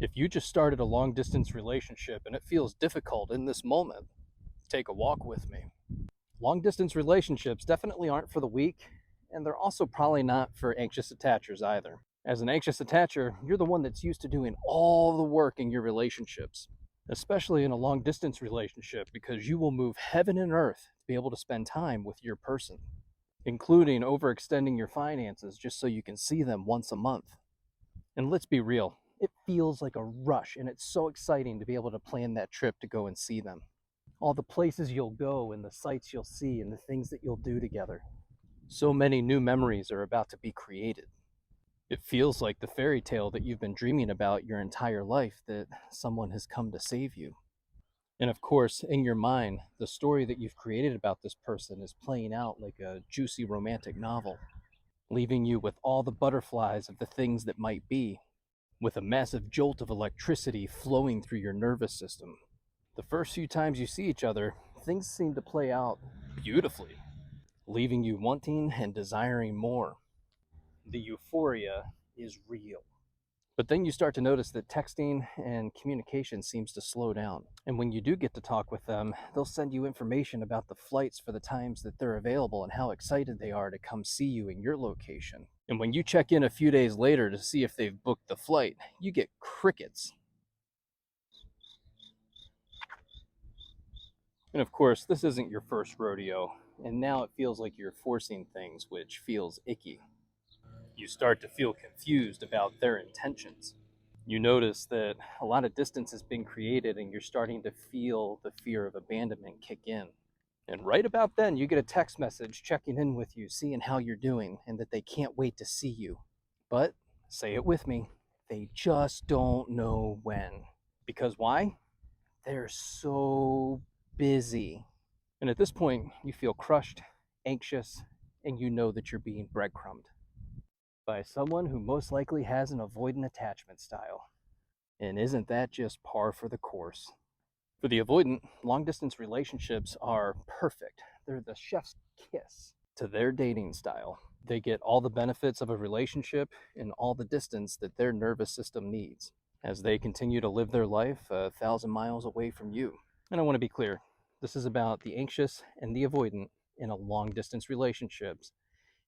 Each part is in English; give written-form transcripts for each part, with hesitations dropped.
If you just started a long distance relationship and it feels difficult in this moment, take a walk with me. Long distance relationships definitely aren't for the weak, and they're also probably not for anxious attachers either. As an anxious attacher, you're the one that's used to doing all the work in your relationships, especially in a long distance relationship, because you will move heaven and earth to be able to spend time with your person, including overextending your finances just so you can see them once a month. And let's be real, it feels like a rush, and it's so exciting to be able to plan that trip to go and see them. All the places you'll go and the sights you'll see and the things that you'll do together. So many new memories are about to be created. It feels like the fairy tale that you've been dreaming about your entire life, that someone has come to save you. And of course, in your mind, the story that you've created about this person is playing out like a juicy romantic novel, leaving you with all the butterflies of the things that might be, with a massive jolt of electricity flowing through your nervous system. The first few times you see each other, things seem to play out beautifully, leaving you wanting and desiring more. The euphoria is real. But then you start to notice that texting and communication seems to slow down. And when you do get to talk with them, they'll send you information about the flights for the times that they're available and how excited they are to come see you in your location. And when you check in a few days later to see if they've booked the flight, you get crickets. And of course, this isn't your first rodeo, and now it feels like you're forcing things, which feels icky. You start to feel confused about their intentions. You notice that a lot of distance has been created, and you're starting to feel the fear of abandonment kick in. And right about then, you get a text message checking in with you, seeing how you're doing, and that they can't wait to see you. But, say it with me, they just don't know when. Because why? They're so busy. And at this point, you feel crushed, anxious, and you know that you're being breadcrumbed by someone who most likely has an avoidant attachment style. And isn't that just par for the course? For the avoidant, long distance relationships are perfect. They're the chef's kiss to their dating style. They get all the benefits of a relationship in all the distance that their nervous system needs, as they continue to live their life 1,000 miles away from you. And I want to be clear, this is about the anxious and the avoidant in a long distance relationships,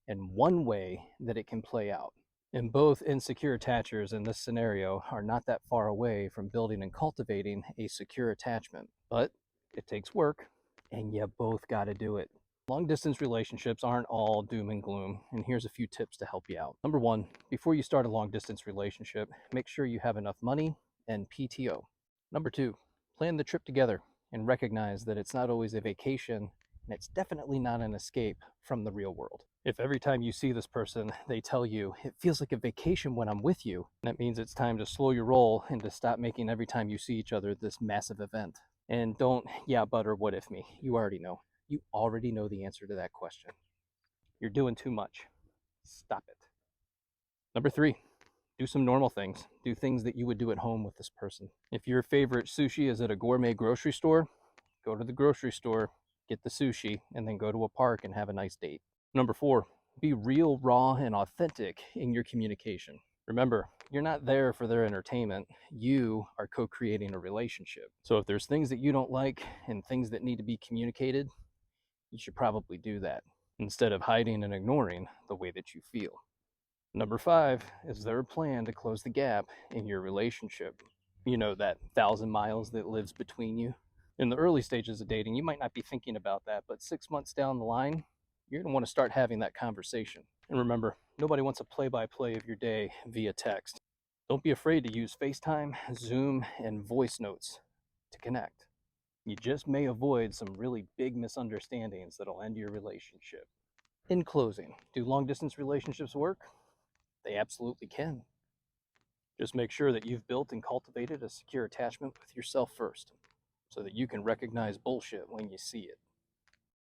and one way that it can play out. And both insecure attachers in this scenario are not that far away from building and cultivating a secure attachment. But it takes work, and you both got to do it. Long distance relationships aren't all doom and gloom, and here's a few tips to help you out. Number one, before you start a long distance relationship, make sure you have enough money and PTO. Number two, plan the trip together and recognize that it's not always a vacation, and it's definitely not an escape from the real world. If every time you see this person, they tell you, it feels like a vacation when I'm with you, that means it's time to slow your roll and to stop making every time you see each other this massive event. And don't, yeah, but or what if me. You already know. You already know the answer to that question. You're doing too much. Stop it. Number three, do some normal things. Do things that you would do at home with this person. If your favorite sushi is at a gourmet grocery store, go to the grocery store, get the sushi, and then go to a park and have a nice date. Number four, be real, raw, and authentic in your communication. Remember, you're not there for their entertainment. You are co-creating a relationship. So if there's things that you don't like and things that need to be communicated, you should probably do that instead of hiding and ignoring the way that you feel. Number five, is there a plan to close the gap in your relationship? You know, that 1,000 miles that lives between you. In the early stages of dating, you might not be thinking about that, but 6 months down the line, you're going to want to start having that conversation. And remember, nobody wants a play-by-play of your day via text. Don't be afraid to use FaceTime, Zoom, and voice notes to connect. You just may avoid some really big misunderstandings that'll end your relationship. In closing, do long-distance relationships work? They absolutely can. Just make sure that you've built and cultivated a secure attachment with yourself first, so that you can recognize bullshit when you see it.